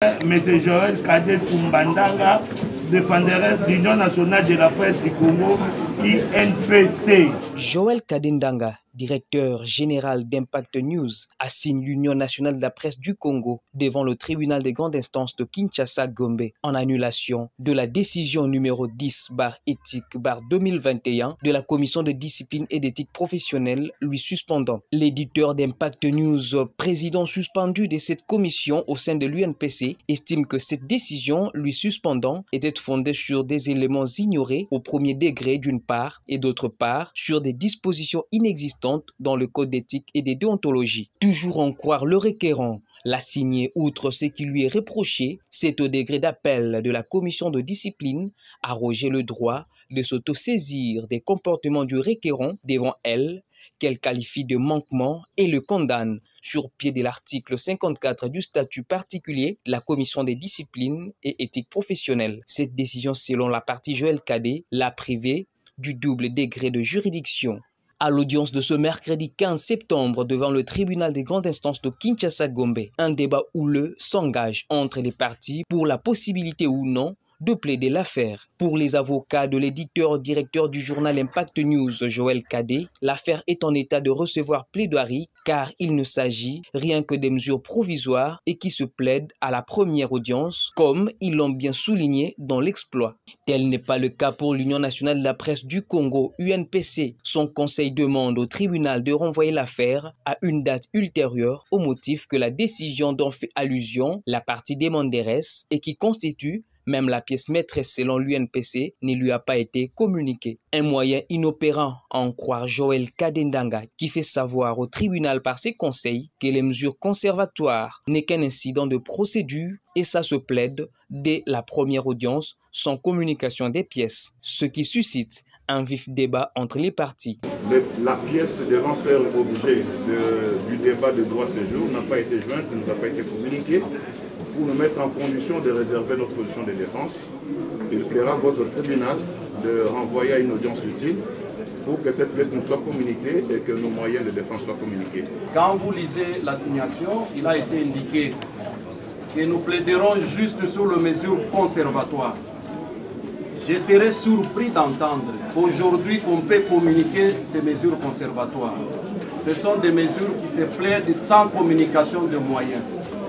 M. Joël Kadé Tumbandanga, défendeur de l'Union nationale de la presse du Congo, UNPC. Joël Kadendanga, directeur général d'Impact News, assigne l'Union nationale de la presse du Congo devant le tribunal de grande instance de Kinshasa-Gombe en annulation de la décision numéro 10/éthique/2021 de la commission de discipline et d'éthique professionnelle lui suspendant. L'éditeur d'Impact News, président suspendu de cette commission au sein de l'UNPC, estime que cette décision lui suspendant était fondée sur des éléments ignorés au premier degré d'une part et d'autre part sur des dispositions inexistantes dans le code d'éthique et de déontologie. Toujours en croire le requérant, l'assigné, outre ce qui lui est reproché, c'est au degré d'appel de la commission de discipline arroger le droit de s'autosaisir des comportements du requérant devant elle, qu'elle qualifie de manquement et le condamne sur pied de l'article 54 du statut particulier de la commission des disciplines et éthique professionnelle. Cette décision, selon la partie Joël Kadé, l'a privé du double degré de juridiction. À l'audience de ce mercredi 15 septembre devant le tribunal des grandes instances de Kinshasa-Gombe, un débat houleux s'engage entre les parties pour la possibilité ou non de plaider l'affaire. Pour les avocats de l'éditeur-directeur du journal Impact News, Joël Kadé, l'affaire est en état de recevoir plaidoirie car il ne s'agit rien que des mesures provisoires et qui se plaident à la première audience, comme ils l'ont bien souligné dans l'exploit. Tel n'est pas le cas pour l'Union nationale de la presse du Congo, UNPC. Son conseil demande au tribunal de renvoyer l'affaire à une date ultérieure au motif que la décision dont fait allusion la partie demanderesse et qui constitue même la pièce maîtresse selon l'UNPC ne lui a pas été communiquée. Un moyen inopérant à en croire Joël Kadendanga qui fait savoir au tribunal par ses conseils que les mesures conservatoires n'est qu'un incident de procédure et ça se plaide dès la première audience sans communication des pièces, ce qui suscite un vif débat entre les parties. La pièce devant faire l'objet du débat de droit séjour n'a pas été jointe, ne nous a pas été communiquée, pour nous mettre en condition de réserver notre position de défense. Il plaira à votre tribunal de renvoyer à une audience utile pour que cette pièce nous soit communiquée et que nos moyens de défense soient communiqués. Quand vous lisez l'assignation, il a été indiqué que nous plaiderons juste sur les mesures conservatoires. Je serais surpris d'entendre aujourd'hui qu'on peut communiquer ces mesures conservatoires. Ce sont des mesures qui se plaident sans communication de moyens.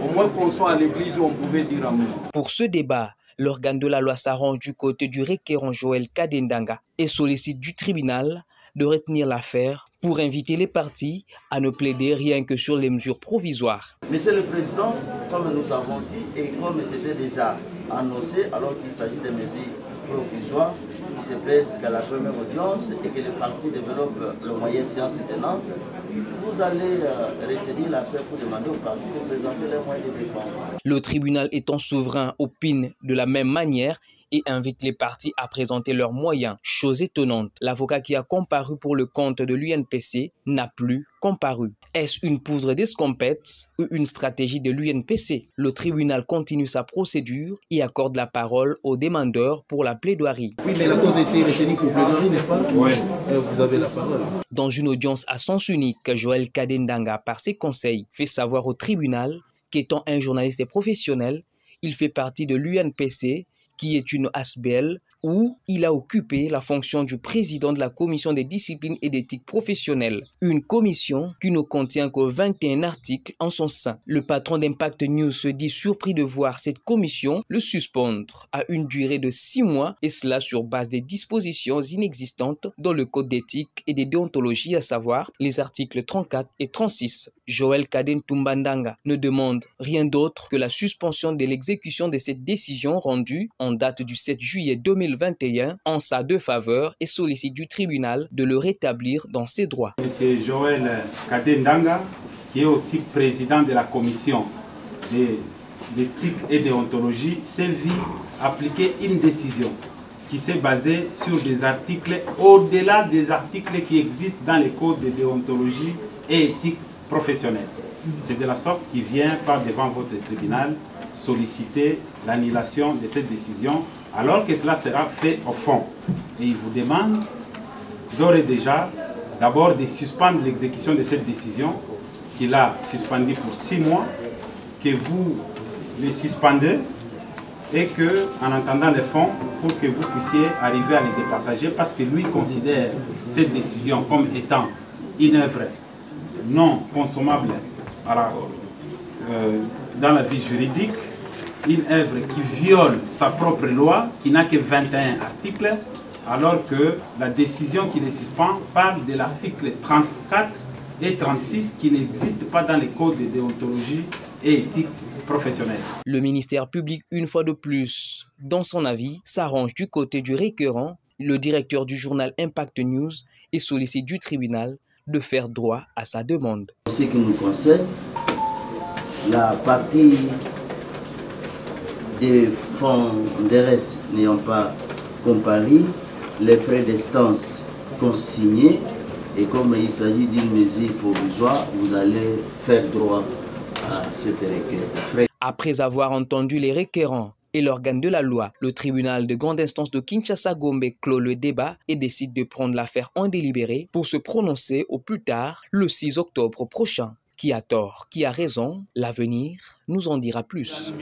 Au moins qu'on soit à l'église où on pouvait dire amen. Pour ce débat, l'organe de la loi s'arrange du côté du requérant Joël Kadendanga et sollicite du tribunal de retenir l'affaire pour inviter les parties à ne plaider rien que sur les mesures provisoires. Monsieur le Président, comme nous avons dit et comme c'était déjà annoncé, alors qu'il s'agit de mesures provisoires, il se plaide qu'à la première audience et que les parties développent le moyen séance tenante, vous allez retenir l'affaire pour demander aux parties de présenter les moyens de défense. Le tribunal étant souverain opine de la même manière et invite les parties à présenter leurs moyens. Chose étonnante, l'avocat qui a comparu pour le compte de l'UNPC n'a plus comparu. Est-ce une poudre d'escampette ou une stratégie de l'UNPC? Le tribunal continue sa procédure et accorde la parole aux demandeurs pour la plaidoirie. Oui, mais la cause était retenue pour plaidoirie, n'est-ce pas? Oui. Vous avez la parole. Dans une audience à sens unique, Joël Kadendanga, par ses conseils, fait savoir au tribunal qu'étant un journaliste professionnel, il fait partie de l'UNPC, qui est une ASBL, où il a occupé la fonction du président de la commission des disciplines et d'éthique professionnelle. Une commission qui ne contient que 21 articles en son sein. Le patron d'Impact News se dit surpris de voir cette commission le suspendre à une durée de 6 mois et cela sur base des dispositions inexistantes dans le code d'éthique et de déontologie, à savoir les articles 34 et 36. Joël Kadé Tumbandanga ne demande rien d'autre que la suspension de l'exécution de cette décision rendue en date du 7 juillet 2021 en sa défaveur et sollicite du tribunal de le rétablir dans ses droits. C'est Joël Kadendanga, qui est aussi président de la commission d'éthique et déontologie, s'est vu appliquer une décision qui s'est basée sur des articles au-delà des articles qui existent dans les codes de déontologie et éthique professionnelle. C'est de la sorte qu'il vient par devant votre tribunal solliciter l'annulation de cette décision alors que cela sera fait au fond. Et il vous demande d'ores et déjà d'abord de suspendre l'exécution de cette décision qu'il a suspendue pour 6 mois, que vous les suspendez et que, en entendant les fonds, pour que vous puissiez arriver à les départager, parce que lui considère cette décision comme étant une œuvre non consommable dans la vie juridique, une œuvre qui viole sa propre loi, qui n'a que 21 articles, alors que la décision qui les suspend parle de l'article 34 et 36 qui n'existent pas dans les codes de déontologie et éthique professionnelle. Le ministère public, une fois de plus, dans son avis, s'arrange du côté du requérant. Le directeur du journal Impact News et sollicite du tribunal de faire droit à sa demande. En ce qui nous concerne, la partie des fonds d'RS n'ayant pas comparu, les frais d'instance consignés, et comme il s'agit d'une mesure provisoire, vous allez faire droit à cette requête. Après avoir entendu les requérants et l'organe de la loi, le tribunal de grande instance de Kinshasa-Gombe clôt le débat et décide de prendre l'affaire en délibéré pour se prononcer au plus tard le 6 octobre prochain. Qui a tort, qui a raison, l'avenir nous en dira plus.